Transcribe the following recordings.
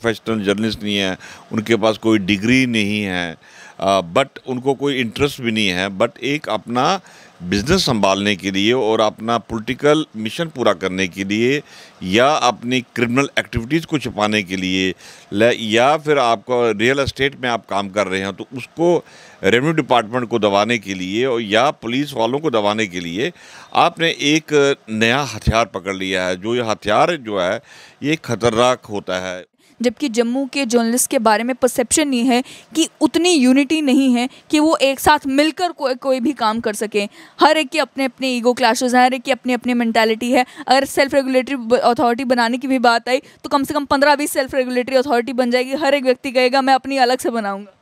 Professional journalist नहीं है, उनके पास कोई डिग्री नहीं है, बट उनको कोई इंटरेस्ट भी नहीं है, बट एक अपना बिज़नेस संभालने के लिए और अपना पॉलिटिकल मिशन पूरा करने के लिए या अपनी क्रिमिनल एक्टिविटीज़ को छुपाने के लिए या फिर आपका रियल एस्टेट में आप काम कर रहे हैं तो उसको रेवेन्यू डिपार्टमेंट को दबाने के लिए और या पुलिस वालों को दबाने के लिए आपने एक नया हथियार पकड़ लिया है। जो ये हथियार जो है ये खतरनाक होता है। जबकि जम्मू के जर्नलिस्ट के बारे में परसेप्शन ये है कि उतनी यूनिटी नहीं है कि वो एक साथ मिलकर कोई भी काम कर सके। हर एक के अपने अपने ईगो क्लैशेस हैं, हर एक की अपनी अपनी मेंटालिटी है। अगर सेल्फ रेगुलेटरी अथॉरिटी बनाने की भी बात आई तो कम से कम 15-20 सेल्फ रेगुलेटरी अथॉरिटी बन जाएगी। हर एक व्यक्ति कहेगा मैं अपनी अलग से बनाऊंगा।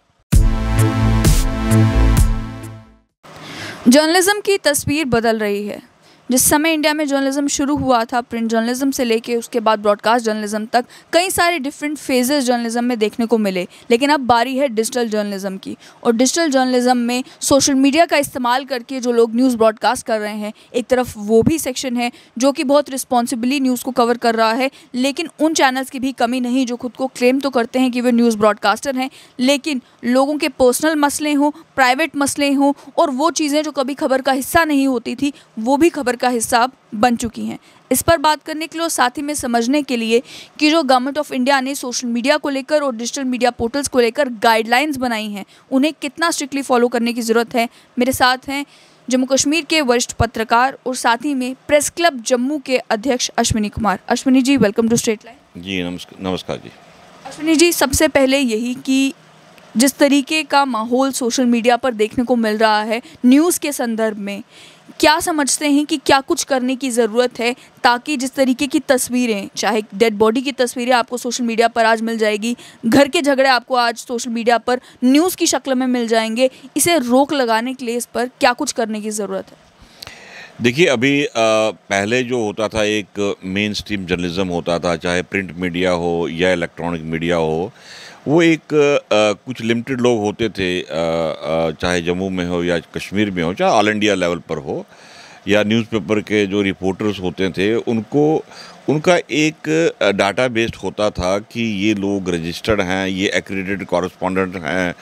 जर्नलिज्म की तस्वीर बदल रही है। जिस समय इंडिया में जर्नलिज्म शुरू हुआ था, प्रिंट जर्नलिज्म से लेके उसके बाद ब्रॉडकास्ट जर्नलिज्म तक कई सारे डिफरेंट फेजेस जर्नलिज्म में देखने को मिले। लेकिन अब बारी है डिजिटल जर्नलिज्म की। और डिजिटल जर्नलिज्म में सोशल मीडिया का इस्तेमाल करके जो लोग न्यूज़ ब्रॉडकास्ट कर रहे हैं, एक तरफ वो भी सेक्शन है जो कि बहुत रिस्पॉन्सिबली न्यूज़ को कवर कर रहा है, लेकिन उन चैनल्स की भी कमी नहीं जो खुद को क्लेम तो करते हैं कि वे न्यूज़ ब्रॉडकास्टर हैं, लेकिन लोगों के पर्सनल मसले हों, प्राइवेट मसले हों और वो चीज़ें जो कभी खबर का हिस्सा नहीं होती थी वो भी खबर का हिस्सा बन चुकी हैं। इस पर बात करने के लिए और साथ ही में समझने के लिए कि जो गवर्नमेंट ऑफ इंडिया ने सोशल मीडिया को लेकर और डिजिटल मीडिया पोर्टल्स को लेकर गाइडलाइंस बनाई हैं, उन्हें कितना स्ट्रिक्टली फॉलो करने की ज़रूरत है। मेरे साथ हैं जम्मू कश्मीर के वरिष्ठ पत्रकार और साथ ही में प्रेस क्लब जम्मू के अध्यक्ष Ashwini Kumar. Ashwini ji, welcome to straight line. जी नमस्कार जी। अश्विनी जी, सबसे पहले यही कि जिस तरीके का माहौल सोशल मीडिया पर देखने को मिल रहा है न्यूज़ के संदर्भ में, क्या समझते हैं कि क्या कुछ करने की ज़रूरत है ताकि जिस तरीके की तस्वीरें, चाहे डेड बॉडी की तस्वीरें आपको सोशल मीडिया पर आज मिल जाएगी, घर के झगड़े आपको आज सोशल मीडिया पर न्यूज़ की शक्ल में मिल जाएंगे, इसे रोक लगाने के लिए इस पर क्या कुछ करने की ज़रूरत है? देखिए, अभी पहले जो होता था एक मेन स्ट्रीम जर्नलिज्म होता था, चाहे प्रिंट मीडिया हो या इलेक्ट्रॉनिक मीडिया हो, वो एक कुछ लिमिटेड लोग होते थे, चाहे जम्मू में हो या कश्मीर में हो, चाहे ऑल इंडिया लेवल पर हो, या न्यूज़पेपर के जो रिपोर्टर्स होते थे उनका एक डाटा बेस्ड होता था कि ये लोग रजिस्टर्ड हैं, ये एक्रेडिटेड कॉरेस्पॉन्डेंट हैं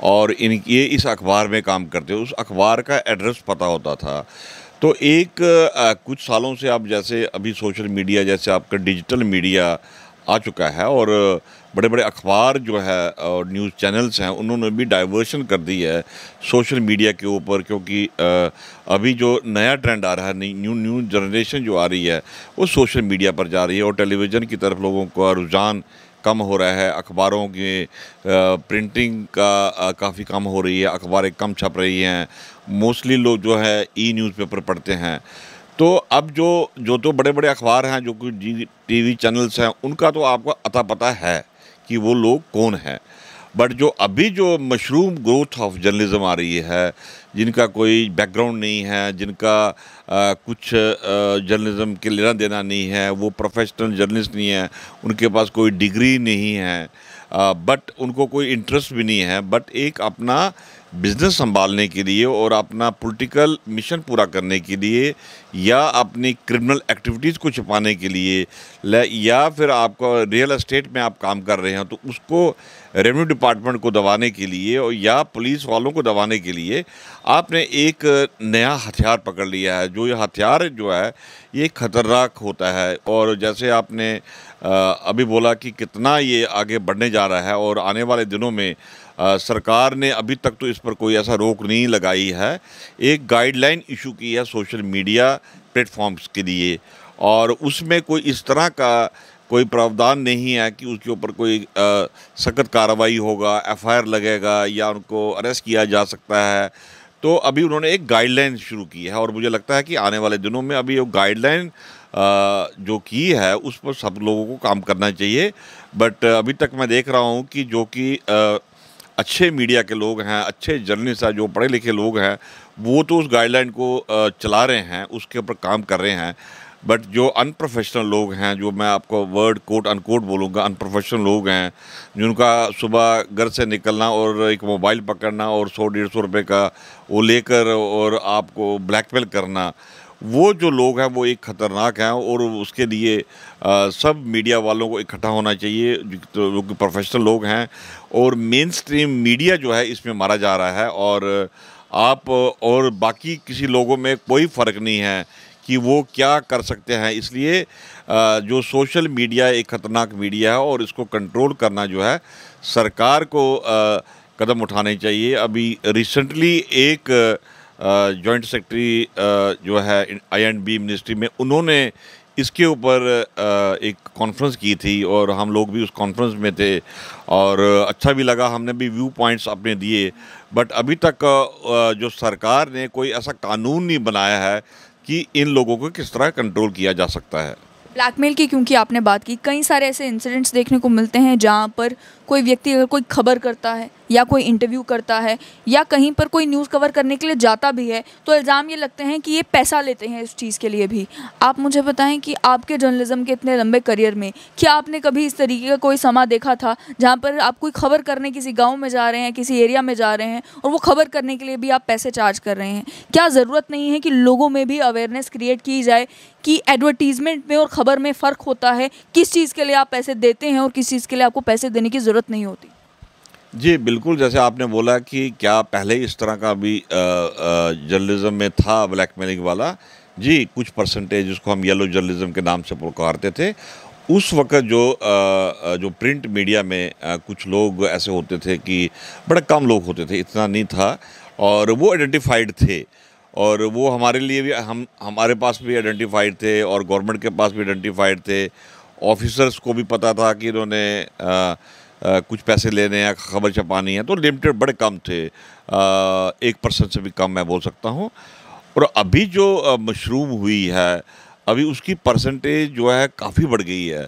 और ये इस अखबार में काम करते हैं। उस अखबार का एड्रेस पता होता था। तो एक कुछ सालों से आप जैसे अभी सोशल मीडिया जैसे आपका डिजिटल मीडिया आ चुका है और बड़े बड़े अखबार जो है और न्यूज़ चैनल्स हैं उन्होंने भी डाइवर्शन कर दी है सोशल मीडिया के ऊपर, क्योंकि अभी जो नया ट्रेंड आ रहा है, न्यू जनरेशन जो आ रही है वो सोशल मीडिया पर जा रही है और टेलीविज़न की तरफ लोगों का रुझान कम हो रहा है। अखबारों की प्रिंटिंग का काफ़ी कम हो रही है, अखबारें कम छप रही हैं, मोस्टली लोग जो है ई न्यूज़पेपर पढ़ते हैं। तो अब जो तो बड़े बड़े अखबार हैं, जो कुछ टीवी चैनल्स हैं, उनका तो आपको अता पता है कि वो लोग कौन हैं, बट जो अभी जो मशरूम ग्रोथ ऑफ जर्नलिज्म आ रही है, जिनका कोई बैकग्राउंड नहीं है, जिनका कुछ जर्नलिज्म के लेना देना नहीं है, वो प्रोफेशनल जर्नलिस्ट नहीं है, उनके पास कोई डिग्री नहीं है, बट उनको कोई इंटरेस्ट भी नहीं है, बट एक अपना बिज़नेस संभालने के लिए और अपना पॉलिटिकल मिशन पूरा करने के लिए या अपनी क्रिमिनल एक्टिविटीज़ को छुपाने के लिए या फिर आपका रियल एस्टेट में आप काम कर रहे हैं तो उसको रेवेन्यू डिपार्टमेंट को दबाने के लिए और या पुलिस वालों को दबाने के लिए आपने एक नया हथियार पकड़ लिया है। जो ये हथियार जो है ये खतरनाक होता है और जैसे आपने अभी बोला कि कितना ये आगे बढ़ने जा रहा है और आने वाले दिनों में सरकार ने अभी तक तो इस पर कोई ऐसा रोक नहीं लगाई है, एक गाइडलाइन इशू की है सोशल मीडिया प्लेटफॉर्म्स के लिए और उसमें कोई इस तरह का कोई प्रावधान नहीं है कि उसके ऊपर कोई सख्त कार्रवाई होगा, एफआईआर लगेगा या उनको अरेस्ट किया जा सकता है। तो अभी उन्होंने एक गाइडलाइन शुरू की है और मुझे लगता है कि आने वाले दिनों में अभी वो गाइडलाइन जो की है उस पर सब लोगों को काम करना चाहिए। बट अभी तक मैं देख रहा हूँ कि जो कि अच्छे मीडिया के लोग हैं, अच्छे जर्नलिस्ट हैं, जो पढ़े लिखे लोग हैं, वो तो उस गाइडलाइन को चला रहे हैं, उसके ऊपर काम कर रहे हैं। बट जो अनप्रोफेशनल लोग हैं, जो मैं आपको वर्ड कोट अनकोट बोलूँगा, अनप्रोफेशनल लोग हैं, जिनका सुबह घर से निकलना और एक मोबाइल पकड़ना और 100-150 रुपये का वो लेकर और आपको ब्लैकमेल करना, वो जो लोग हैं वो एक ख़तरनाक हैं, और उसके लिए सब मीडिया वालों को इकट्ठा होना चाहिए, जो कि प्रोफेशनल लोग हैं। और मेन स्ट्रीम मीडिया जो है इसमें मारा जा रहा है, और आप और बाकी किसी लोगों में कोई फ़र्क नहीं है कि वो क्या कर सकते हैं। इसलिए जो सोशल मीडिया एक ख़तरनाक मीडिया है, और इसको कंट्रोल करना जो है सरकार को कदम उठाने चाहिए। अभी रिसेंटली एक जॉइंट सेक्रेटरी जो है आई&बी मिनिस्ट्री में, उन्होंने इसके ऊपर एक कॉन्फ्रेंस की थी, और हम लोग भी उस कॉन्फ्रेंस में थे, और अच्छा भी लगा, हमने भी व्यू पॉइंट्स अपने दिए। बट अभी तक जो सरकार ने कोई ऐसा कानून नहीं बनाया है कि इन लोगों को किस तरह कंट्रोल किया जा सकता है। ब्लैकमेल की क्योंकि आपने बात की, कई सारे ऐसे इंसिडेंट्स देखने को मिलते हैं जहाँ पर कोई व्यक्ति अगर कोई खबर करता है या कोई इंटरव्यू करता है या कहीं पर कोई न्यूज़ कवर करने के लिए जाता भी है, तो इल्ज़ाम ये लगते हैं कि ये पैसा लेते हैं इस चीज़ के लिए भी। आप मुझे बताएं कि आपके जर्नलिज्म के इतने लंबे करियर में क्या आपने कभी इस तरीके का कोई समा देखा था जहाँ पर आप कोई खबर करने किसी गाँव में जा रहे हैं, किसी एरिया में जा रहे हैं, और वो खबर करने के लिए भी आप पैसे चार्ज कर रहे हैं? क्या ज़रूरत नहीं है कि लोगों में भी अवेयरनेस क्रिएट की जाए कि एडवर्टीज़मेंट में और ख़बर में फ़र्क होता है, किस चीज़ के लिए आप पैसे देते हैं और किस चीज़ के लिए आपको पैसे देने की ज़रूरत नहीं होती? जी, बिल्कुल, जैसे आपने बोला कि क्या पहले इस तरह का भी जर्नलिज़्म में था ब्लैकमेलिंग वाला। जी, कुछ परसेंटेज जिसको हम येलो जर्नलिज़्म के नाम से पुकारते थे, उस वक़्त जो प्रिंट मीडिया में कुछ लोग ऐसे होते थे कि बड़े कम लोग होते थे, इतना नहीं था, और वो आइडेंटिफाइड थे, और वो हमारे लिए भी हमारे पास भी आइडेंटिफाइड थे, और गवर्नमेंट के पास भी आइडेंटिफाइड थे। ऑफिसर्स को भी पता था कि इन्होंने कुछ पैसे लेने हैं, खबर छपानी है, तो लिमिटेड बड़े कम थे, 1% से भी कम मैं बोल सकता हूँ। और अभी जो मशरूम हुई है, अभी उसकी परसेंटेज जो है काफ़ी बढ़ गई है।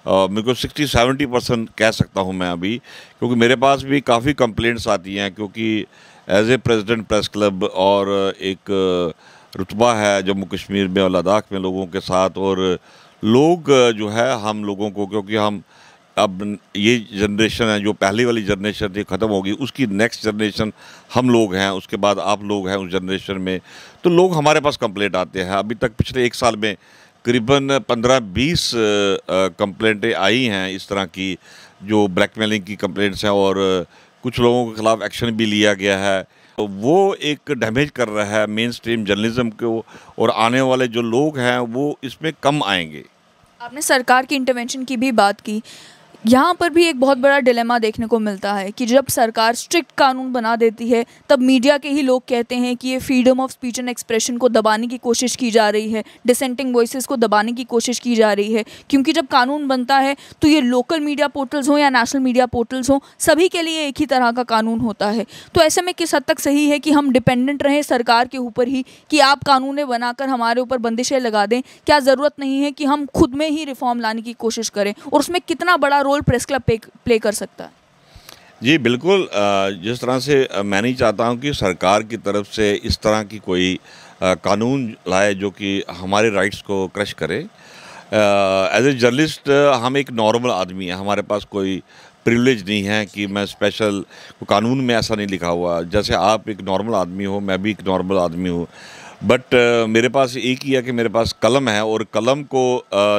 मेरे को 60-70% कह सकता हूँ मैं अभी, क्योंकि मेरे पास भी काफ़ी कंप्लेंट्स आती हैं, क्योंकि as a president press club और एक रुतबा है जम्मू कश्मीर में और लद्दाख में लोगों के साथ, और लोग जो है हम लोगों को, क्योंकि हम अब ये जनरेशन है, जो पहली वाली जनरेशन थी ख़त्म होगी, उसकी नेक्स्ट जनरेशन हम लोग हैं, उसके बाद आप लोग हैं उस जनरेशन में, तो लोग हमारे पास कंप्लेंट आते हैं। अभी तक पिछले 1 साल में करीबन 15-20 कंप्लेंटें आई हैं इस तरह की, जो ब्लैकमेलिंग की कंप्लेंट्स हैं, और कुछ लोगों के ख़िलाफ़ एक्शन भी लिया गया है। तो वो एक डैमेज कर रहा है मेन स्ट्रीम जर्नलिज़्म को, और आने वाले जो लोग हैं वो इसमें कम आएंगे। आपने सरकार की इंटरवेंशन की भी बात की। यहाँ पर भी एक बहुत बड़ा डिलेमा देखने को मिलता है कि जब सरकार स्ट्रिक्ट कानून बना देती है, तब मीडिया के ही लोग कहते हैं कि ये freedom of speech and expression को दबाने की कोशिश की जा रही है, डिसेंटिंग वॉइसेस को दबाने की कोशिश की जा रही है। क्योंकि जब कानून बनता है तो ये लोकल मीडिया पोर्टल्स हों या नेशनल मीडिया पोर्टल्स हों, सभी के लिए एक ही तरह का कानून होता है। तो ऐसे में किस हद तक सही है कि हम डिपेंडेंट रहें सरकार के ऊपर ही, कि आप कानूनें बनाकर हमारे ऊपर बंदिशें लगा दें? क्या ज़रूरत नहीं है कि हम खुद में ही रिफॉर्म लाने की कोशिश करें? और उसमें कितना बड़ा रोल प्रेस क्लब प्ले कर सकता है? जी बिल्कुल, जिस तरह से मैं नहीं चाहता हूं कि सरकार की तरफ से इस तरह की कोई कानून लाए जो कि हमारे राइट्स को क्रश करे। एज ए जर्नलिस्ट हम एक नॉर्मल आदमी हैं, हमारे पास कोई प्रिविलेज नहीं है कि मैं स्पेशल, कानून में ऐसा नहीं लिखा हुआ। जैसे आप एक नॉर्मल आदमी हो, मैं भी एक नॉर्मल आदमी हूँ, बट मेरे पास एक ही है कि मेरे पास कलम है, और कलम को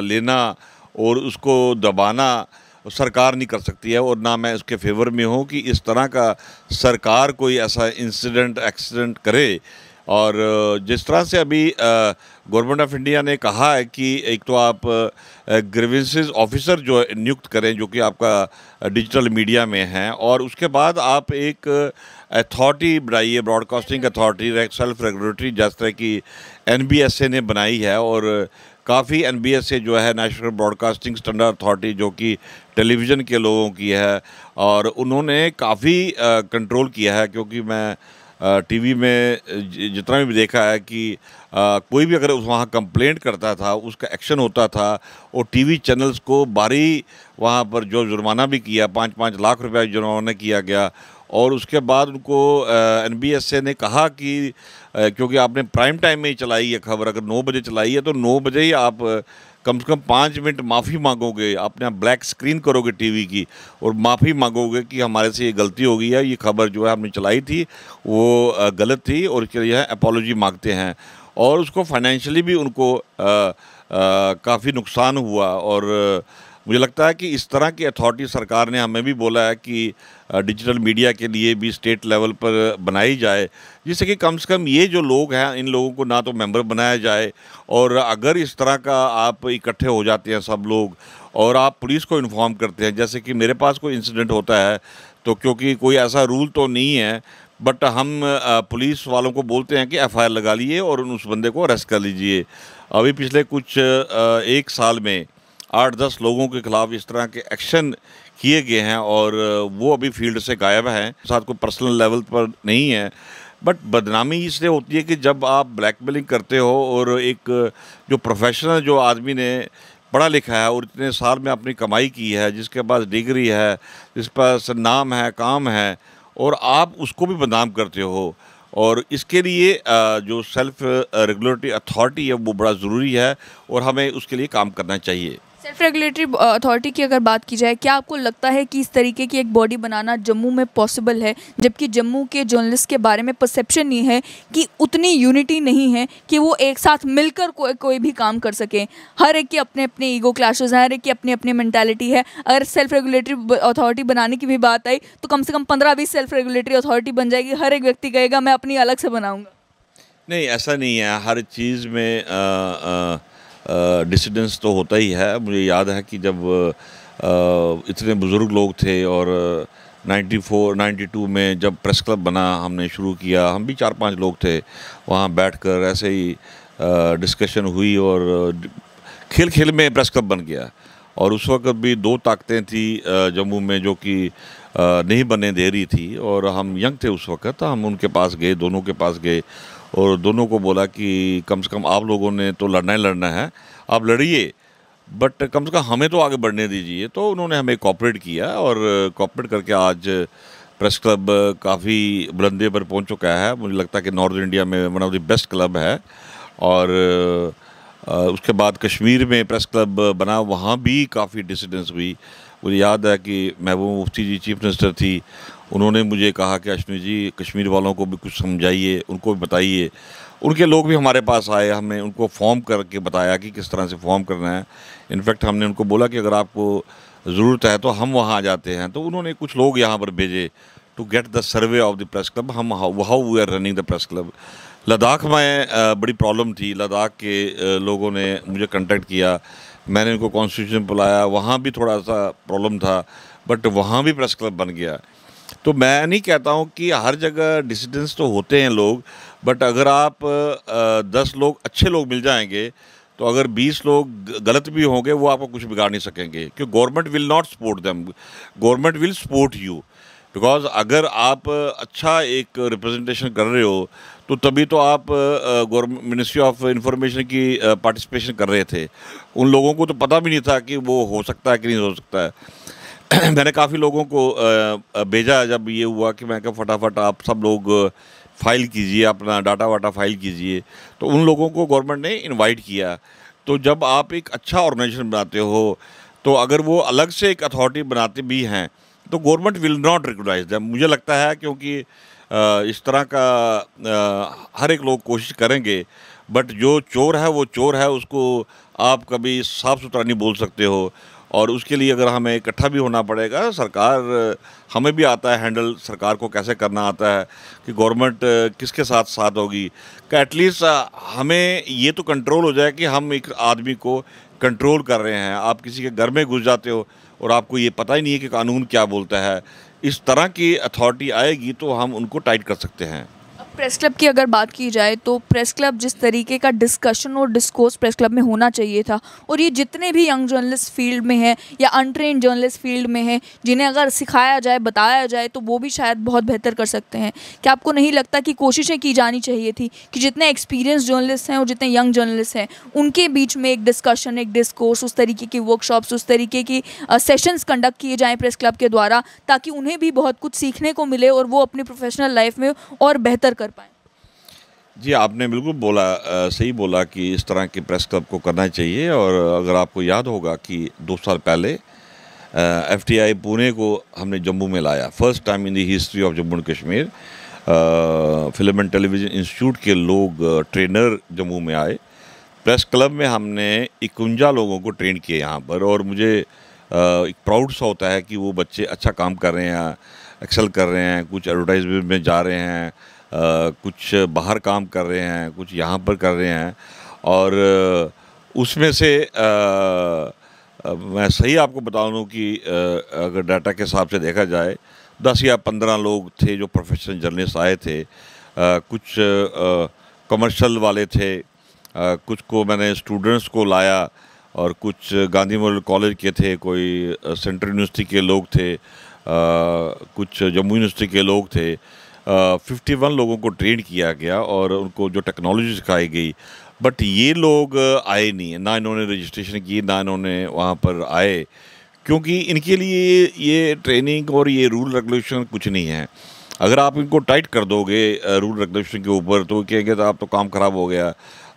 लेना और उसको दबाना सरकार नहीं कर सकती है, और ना मैं इसके फेवर में हूँ कि इस तरह का सरकार कोई ऐसा इंसिडेंट एक्सीडेंट करे। और जिस तरह से अभी गवर्नमेंट ऑफ इंडिया ने कहा है कि एक तो आप ग्रीवेंसेस ऑफिसर जो नियुक्त करें, जो कि आपका डिजिटल मीडिया में है, और उसके बाद आप एक अथॉरिटी बनाइए, ब्रॉडकास्टिंग अथॉरिटी, सेल्फ रेगुलेटरी, जिस तरह की NBSA ने बनाई है। और काफ़ी NBSA जो है नेशनल ब्रॉडकास्टिंग स्टैंडर्ड अथॉरिटी, जो कि टेलीविज़न के लोगों की है, और उन्होंने काफ़ी कंट्रोल किया है। क्योंकि मैं टीवी में जितना भी देखा है कि कोई भी अगर वहाँ कंप्लेंट करता था, उसका एक्शन होता था, और टीवी चैनल्स को बारी वहाँ पर जो जुर्माना भी किया, 5-5 लाख रुपए जुर्माना किया गया। और उसके बाद उनको NBSA ने कहा कि क्योंकि आपने प्राइम टाइम में ही चलाई है खबर, अगर 9 बजे चलाई है तो 9 बजे ही आप कम से कम 5 मिनट माफ़ी मांगोगे, आपने ब्लैक स्क्रीन करोगे टीवी की, और माफ़ी मांगोगे कि हमारे से ये गलती हो गई है, ये खबर जो है हमने चलाई थी वो गलत थी, और इसके लिए अपॉलॉजी मांगते हैं। और उसको फाइनेंशियली भी उनको काफ़ी नुकसान हुआ। और मुझे लगता है कि इस तरह की अथॉरिटी सरकार ने हमें भी बोला है कि डिजिटल मीडिया के लिए भी स्टेट लेवल पर बनाई जाए, जिससे कि कम से कम ये जो लोग हैं इन लोगों को ना तो मेंबर बनाया जाए, और अगर इस तरह का आप इकट्ठे हो जाते हैं सब लोग और आप पुलिस को इन्फॉर्म करते हैं, जैसे कि मेरे पास कोई इंसिडेंट होता है तो क्योंकि कोई ऐसा रूल तो नहीं है, बट हम पुलिस वालों को बोलते हैं कि एफआईआर लगा लिए और उस बंदे को अरेस्ट कर लीजिए। अभी पिछले कुछ एक साल में 8-10 लोगों के खिलाफ इस तरह के एक्शन किए गए हैं और वो अभी फील्ड से गायब हैं। साथ कोई पर्सनल लेवल पर नहीं है, बट बदनामी इसलिए होती है कि जब आप ब्लैकमेलिंग करते हो और एक जो प्रोफेशनल जो आदमी ने पढ़ा लिखा है और इतने साल में अपनी कमाई की है, जिसके पास डिग्री है, जिस पास नाम है, काम है, और आप उसको भी बदनाम करते हो। और इसके लिए जो सेल्फ रेगुलेटरी अथॉरिटी है वो बड़ा ज़रूरी है और हमें उसके लिए काम करना चाहिए। सेल्फ रेगुलेटरी अथॉरिटी की अगर बात की जाए, क्या आपको लगता है कि इस तरीके की एक बॉडी बनाना जम्मू में पॉसिबल है, जबकि जम्मू के जर्नलिस्ट के बारे में परसेप्शन नहीं है कि उतनी यूनिटी नहीं है कि वो एक साथ मिलकर कोई भी काम कर सकें? हर एक के अपने अपने ईगो क्लैशेस हैं, हर एक की अपनी अपनी मेंटालिटी है। अगर सेल्फ रेगुलेटरी अथॉरिटी बनाने की भी बात आई तो कम से कम 15-20 सेल्फ रेगुलेटरी अथॉरिटी बन जाएगी, हर एक व्यक्ति कहेगा मैं अपनी अलग से बनाऊँगा। नहीं, ऐसा नहीं है। हर चीज़ में डिसिडेंस तो होता ही है। मुझे याद है कि जब इतने बुज़ुर्ग लोग थे और 94-92 में जब प्रेस क्लब बना, हमने शुरू किया, हम भी 4-5 लोग थे, वहाँ बैठकर ऐसे ही डिस्कशन हुई और खेल खेल में प्रेस क्लब बन गया। और उस वक्त भी 2 ताकतें थी जम्मू में जो कि नहीं बनने दे रही थी, और हम यंग थे उस वक्त। हम उनके पास गए, दोनों के पास गए और दोनों को बोला कि कम से कम आप लोगों ने तो लड़ना ही लड़ना है, आप लड़िए, बट कम से कम हमें तो आगे बढ़ने दीजिए। तो उन्होंने हमें कोऑपरेट किया और कोऑपरेट करके आज प्रेस क्लब काफ़ी बुलंदी पर पहुंच चुका है। मुझे लगता है कि नॉर्थ इंडिया में one of the best club है। और उसके बाद कश्मीर में प्रेस क्लब बना, वहाँ भी काफ़ी डिसिडेंस हुई। मुझे याद है कि महबूबा मुफ्ती जी चीफ मिनिस्टर थी, उन्होंने मुझे कहा कि अश्विनी जी कश्मीर वालों को भी कुछ समझाइए, उनको भी बताइए। उनके लोग भी हमारे पास आए, हमने उनको फॉर्म करके बताया कि किस तरह से फॉर्म करना है। इनफैक्ट हमने उनको बोला कि अगर आपको ज़रूरत है तो हम वहाँ आ जाते हैं। तो उन्होंने कुछ लोग यहाँ पर भेजे to get the survey of the press club. हम how we are running the press club. Ladakh में बड़ी प्रॉब्लम थी, लद्दाख के लोगों ने मुझे कांटेक्ट किया, मैंने उनको कॉन्स्टिट्यूशन बुलाया, वहाँ भी थोड़ा सा प्रॉब्लम था, बट वहाँ भी प्रेस क्लब बन गया। तो मैं नहीं कहता हूँ कि हर जगह डिसिडेंस तो होते हैं लोग, बट अगर आप 10 लोग अच्छे लोग मिल जाएंगे तो अगर 20 लोग गलत भी होंगे वो आपको कुछ बिगाड़ नहीं सकेंगे, क्योंकि government will not support them, government will support you. Because अगर आप अच्छा एक रिप्रेजेंटेशन कर रहे हो तो तभी तो आप गवर्नमेंट मिनिस्ट्री ऑफ इंफॉर्मेशन की पार्टिसिपेशन कर रहे थे। उन लोगों को तो पता भी नहीं था कि वो हो सकता है कि नहीं हो सकता है। मैंने काफ़ी लोगों को भेजा जब ये हुआ कि मैं कहा फटाफट आप सब लोग फाइल कीजिए, अपना डाटा वाटा फाइल कीजिए। तो उन लोगों को गवर्नमेंट ने इनवाइट किया। तो जब आप एक अच्छा ऑर्गेनाइजेशन बनाते हो तो अगर वो अलग से एक अथॉरिटी बनाते भी हैं तो government will not recognise them, मुझे लगता है, क्योंकि इस तरह का हर एक लोग कोशिश करेंगे, बट जो चोर है वो चोर है, उसको आप कभी साफ़ सुथरा नहीं बोल सकते हो। और उसके लिए अगर हमें इकट्ठा भी होना पड़ेगा, सरकार हमें भी आता है हैंडल, सरकार को कैसे करना आता है कि गवर्नमेंट किसके साथ साथ होगी, कि एटलीस्ट हमें ये तो कंट्रोल हो जाए कि हम एक आदमी को कंट्रोल कर रहे हैं। आप किसी के घर में घुस जाते हो और आपको ये पता ही नहीं है कि कानून क्या बोलता है। इस तरह की अथॉरिटी आएगी तो हम उनको टाइट कर सकते हैं। प्रेस क्लब की अगर बात की जाए तो प्रेस क्लब जिस तरीके का डिस्कशन और डिस्कोर्स प्रेस क्लब में होना चाहिए था, और ये जितने भी यंग जर्नलिस्ट फील्ड में हैं या अनट्रेन्ड जर्नलिस्ट फील्ड में हैं, जिन्हें अगर सिखाया जाए, बताया जाए तो वो भी शायद बहुत बेहतर कर सकते हैं। क्या आपको नहीं लगता कि कोशिशें की जानी चाहिए थी कि जितने एक्सपीरियंस जर्नलिस्ट हैं और जितने यंग जर्नलिस्ट हैं उनके बीच में एक डिस्कशन, एक डिस्कोर्स, उस तरीके की वर्कशॉप्स, उस तरीके की सेशंस कंडक्ट किए जाएँ प्रेस क्लब के द्वारा, ताकि उन्हें भी बहुत कुछ सीखने को मिले और वो अपनी प्रोफेशनल लाइफ में और बेहतर कर पाएँ? जी, आपने बिल्कुल बोला, सही बोला कि इस तरह के प्रेस क्लब को करना चाहिए। और अगर आपको याद होगा कि 2 साल पहले FTI पुणे को हमने जम्मू में लाया, first time in the history of Jammu and Kashmir. Film and television institute के लोग ट्रेनर जम्मू में आए। प्रेस क्लब में हमने 51 लोगों को ट्रेन किया यहाँ पर, और मुझे एक प्राउड सा होता है कि वो बच्चे अच्छा काम कर रहे हैं, एक्सेल कर रहे हैं, कुछ एडवर्टाइजमेंट में जा रहे हैं, कुछ बाहर काम कर रहे हैं, कुछ यहाँ पर कर रहे हैं। और उसमें से मैं सही आपको बता दूँ कि अगर डाटा के हिसाब से देखा जाए 10 या 15 लोग थे जो प्रोफेशनल जर्नलिस्ट आए थे। कुछ कमर्शियल वाले थे, कुछ को मैंने स्टूडेंट्स को लाया, और कुछ गांधी मेमोरियल कॉलेज के थे, कोई सेंट्रल यूनिवर्सिटी के लोग थे, कुछ जम्मू यूनिवर्सिटी के लोग थे। 51 लोगों को ट्रेन किया गया और उनको जो टेक्नोलॉजी सिखाई गई। बट ये लोग आए नहीं, ना इन्होंने रजिस्ट्रेशन की, ना इन्होंने वहाँ पर आए, क्योंकि इनके लिए ये ट्रेनिंग और ये रूल रेगुलेशन कुछ नहीं है। अगर आप इनको टाइट कर दोगे रूल रेगुलेशन के ऊपर, तो कहेंगे तो आप तो काम ख़राब हो गया।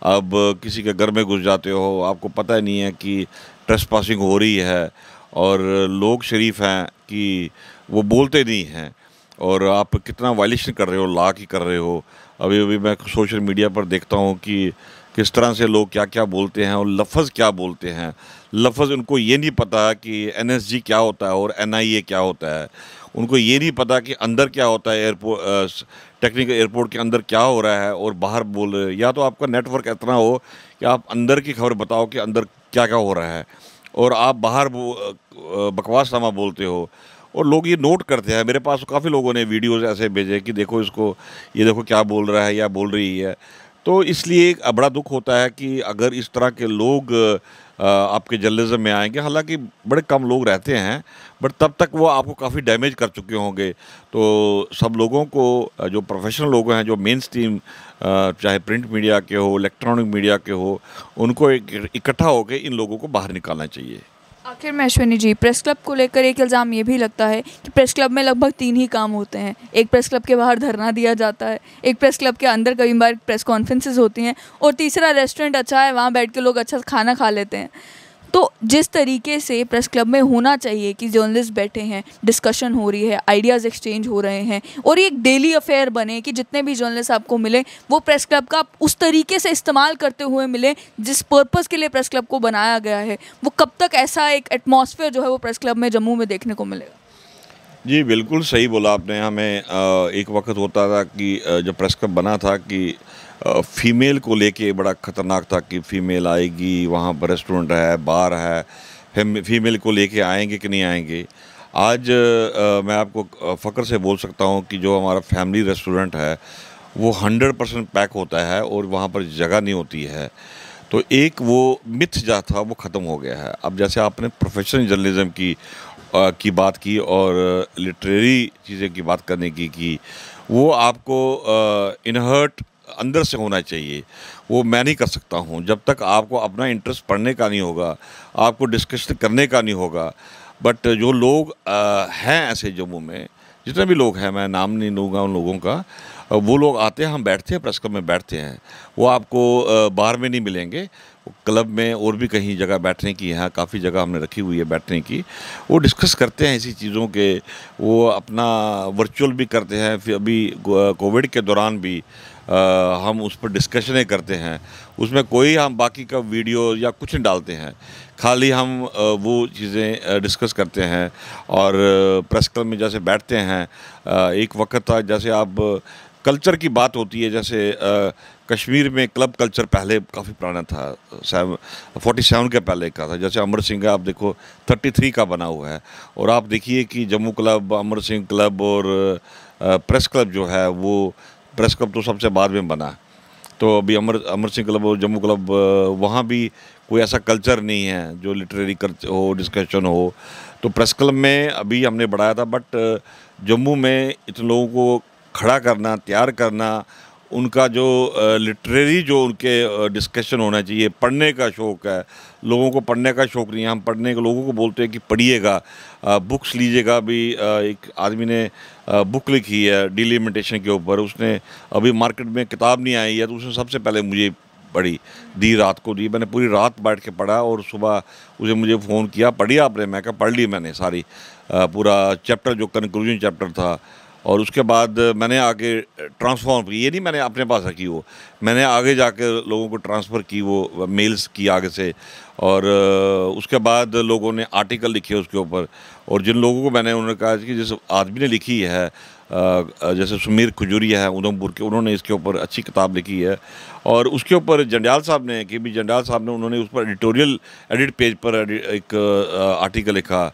अब किसी के घर में घुस जाते हो, आपको पता ही नहीं है कि ट्रेसपासिंग हो रही है, और लोग शरीफ हैं कि वो बोलते नहीं हैं, और आप कितना वायलेशन कर रहे हो, लॉ की कर रहे हो। अभी अभी मैं सोशल मीडिया पर देखता हूँ कि किस तरह से लोग क्या क्या बोलते हैं और लफ्ज़ क्या बोलते हैं। लफ्ज़ उनको ये नहीं पता कि एनएसजी क्या होता है और एनआईए क्या होता है। उनको ये नहीं पता कि अंदर क्या होता है, एयरपोर्ट टेक्निकल एयरपोर्ट के अंदर क्या हो रहा है और बाहर बोल रहे। या तो आपका नेटवर्क इतना हो कि आप अंदर की खबर बताओ कि अंदर क्या क्या हो रहा है, और आप बाहर बकवास नामा बोलते हो, और लोग ये नोट करते हैं। मेरे पास काफ़ी लोगों ने वीडियोज़ ऐसे भेजे कि देखो इसको, ये देखो क्या बोल रहा है या बोल रही है। तो इसलिए एक बड़ा दुख होता है कि अगर इस तरह के लोग आपके जर्नलिज्म में आएंगे, हालांकि बड़े कम लोग रहते हैं, बट तब तक वो आपको काफ़ी डैमेज कर चुके होंगे। तो सब लोगों को, जो प्रोफेशनल लोग हैं, जो मेन स्ट्रीम चाहे प्रिंट मीडिया के हो, इलेक्ट्रॉनिक मीडिया के हो, उनको इकट्ठा होकर इन लोगों को बाहर निकालना चाहिए। आखिर में अश्विनी जी, प्रेस क्लब को लेकर एक इल्ज़ाम ये भी लगता है कि प्रेस क्लब में लगभग 3 ही काम होते हैं। एक प्रेस क्लब के बाहर धरना दिया जाता है, एक प्रेस क्लब के अंदर कई बार प्रेस कॉन्फ्रेंसेस होती हैं, और तीसरा रेस्टोरेंट अच्छा है, वहाँ बैठ के लोग अच्छा खाना खा लेते हैं। तो जिस तरीके से प्रेस क्लब में होना चाहिए कि जर्नलिस्ट बैठे हैं, डिस्कशन हो रही है, आइडियाज़ एक्सचेंज हो रहे हैं, और ये एक डेली अफेयर बने कि जितने भी जर्नलिस्ट आपको मिले वो प्रेस क्लब का उस तरीके से इस्तेमाल करते हुए मिले जिस पर्पज़ के लिए प्रेस क्लब को बनाया गया है, वो कब तक ऐसा एक एटमॉस्फेयर जो है वो प्रेस क्लब में जम्मू में देखने को मिलेगा? जी बिल्कुल सही बोला आपने। हमें एक वक्त होता था कि जब प्रेस क्लब बना था कि फ़ीमेल को लेके बड़ा ख़तरनाक था कि फ़ीमेल आएगी, वहाँ पर रेस्टोरेंट है, बार है, फ़ीमेल को लेके आएंगे कि नहीं आएंगे। आज मैं आपको फ़ख्र से बोल सकता हूँ कि जो हमारा फैमिली रेस्टोरेंट है वो 100% पैक होता है, और वहाँ पर जगह नहीं होती है। तो एक वो मिथ जो था वो ख़त्म हो गया है। अब जैसे आपने प्रोफेशनल जर्नलिज़म की बात की और लिटरेरी चीज़ें की बात करने की, वो आपको इनहर्ट अंदर से होना चाहिए। वो मैं नहीं कर सकता हूँ जब तक आपको अपना इंटरेस्ट पढ़ने का नहीं होगा, आपको डिस्कशन करने का नहीं होगा। बट जो लोग हैं ऐसे जम्मू में, जितने भी लोग हैं, मैं नाम नहीं लूँगा उन लोगों का, वो लोग आते हैं, हम बैठते हैं, प्रेस क्लब में बैठते हैं। वो आपको बाहर में नहीं मिलेंगे, क्लब में और भी कहीं जगह बैठने की, यहाँ काफ़ी जगह हमने रखी हुई है बैठने की। वो डिस्कस करते हैं इसी चीज़ों के, वो अपना वर्चुअल भी करते हैं। फिर अभी कोविड के दौरान भी हम उस पर डिस्कशनें करते हैं। उसमें कोई हम बाकी का वीडियो या कुछ नहीं डालते हैं, खाली हम वो चीज़ें डिस्कस करते हैं। और प्रेस क्लब में जैसे बैठते हैं, एक वक्त था जैसे आप कल्चर की बात होती है, जैसे कश्मीर में क्लब कल्चर पहले काफ़ी पुराना था, 47 के पहले का था। जैसे अमर सिंह आप देखो 33 का बना हुआ है, और आप देखिए कि जम्मू क्लब, अमर सिंह क्लब और प्रेस क्लब जो है, वो प्रेस क्लब तो सबसे बाद में बना। तो अभी अमर सिंह क्लब और जम्मू क्लब, वहाँ भी कोई ऐसा कल्चर नहीं है जो लिटरेरी हो, डिस्कशन हो। तो प्रेस क्लब में अभी हमने बढ़ाया था, बट जम्मू में इतने लोगों को खड़ा करना, तैयार करना, उनका जो लिटरेरी जो उनके डिस्कशन होना चाहिए, पढ़ने का शौक़ है लोगों को, पढ़ने का शौक़ नहीं है। हम पढ़ने के लोगों को बोलते हैं कि पढ़िएगा, बुक्स लीजिएगा। अभी एक आदमी ने बुक लिखी है डिलिमिटेशन के ऊपर, उसने अभी मार्केट में किताब नहीं आई है, तो उसने सबसे पहले मुझे पढ़ी दी, रात को दी। मैंने पूरी रात बैठ के पढ़ा, और सुबह उसे मुझे फ़ोन किया, पढ़ी आपने? मैं कहा पढ़ ली मैंने सारी, पूरा चैप्टर जो कंक्लूजन चैप्टर था। और उसके बाद मैंने आगे ट्रांसफॉर्म की, ये नहीं मैंने अपने पास रखी वो, मैंने आगे जाकर लोगों को ट्रांसफ़र की, वो मेल्स की आगे से। और उसके बाद लोगों ने आर्टिकल लिखे उसके ऊपर, और जिन लोगों को मैंने उन्होंने कहा कि जिस आदमी ने लिखी है, जैसे सुमीर खजूरिया है उधमपुर के, उन्होंने इसके ऊपर अच्छी किताब लिखी है। और उसके ऊपर जंडियाल साहब ने, के बी जंडियाल साहब ने, उन्होंने उस पर एडिटोरियल एडिट पेज पर एक आर्टिकल लिखा।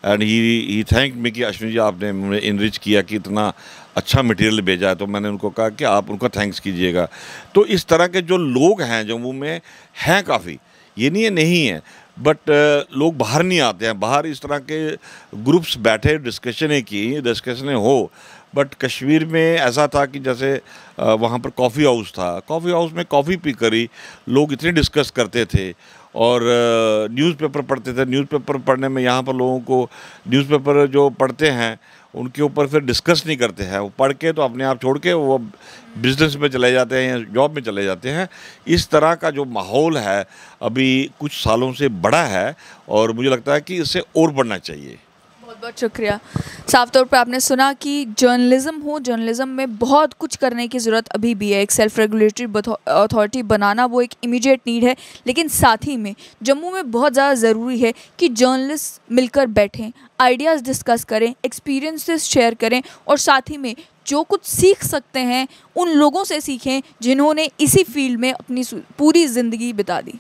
एंड ही थैंक मी कि अश्विनी जी आपने मुझे इनरिच किया कि इतना अच्छा मटेरियल भेजा है। तो मैंने उनको कहा कि आप उनका थैंक्स कीजिएगा। तो इस तरह के जो लोग हैं जम्मू में हैं काफ़ी, ये नहीं है, बट लोग बाहर नहीं आते हैं। बाहर इस तरह के ग्रुप्स बैठे, डिस्कशनें हो, बट कश्मीर में ऐसा था कि जैसे वहाँ पर कॉफ़ी हाउस था, कॉफ़ी हाउस में कॉफ़ी पी कर ही लोग इतने डिस्कस करते थे। और न्यूज़पेपर पढ़ते थे, न्यूज़पेपर पढ़ने में यहाँ पर लोगों को, न्यूज़पेपर जो पढ़ते हैं उनके ऊपर फिर डिस्कस नहीं करते हैं, वो पढ़ के तो अपने आप छोड़ के वो बिज़नेस में चले जाते हैं या जॉब में चले जाते हैं। इस तरह का जो माहौल है अभी कुछ सालों से बढ़ा है, और मुझे लगता है कि इससे और बढ़ना चाहिए। बहुत बहुत शुक्रिया। साफ तौर पर आपने सुना कि जर्नलिज्म में बहुत कुछ करने की ज़रूरत अभी भी है। एक सेल्फ रेगुलेटरी अथॉरिटी बनाना वो एक इमीडिएट नीड है, लेकिन साथ ही में जम्मू में बहुत ज़्यादा ज़रूरी है कि जर्नलिस्ट मिलकर बैठें, आइडियाज़ डिस्कस करें, एक्सपीरियंसेस शेयर करें, और साथ ही में जो कुछ सीख सकते हैं उन लोगों से सीखें जिन्होंने इसी फील्ड में अपनी पूरी ज़िंदगी बिता दी।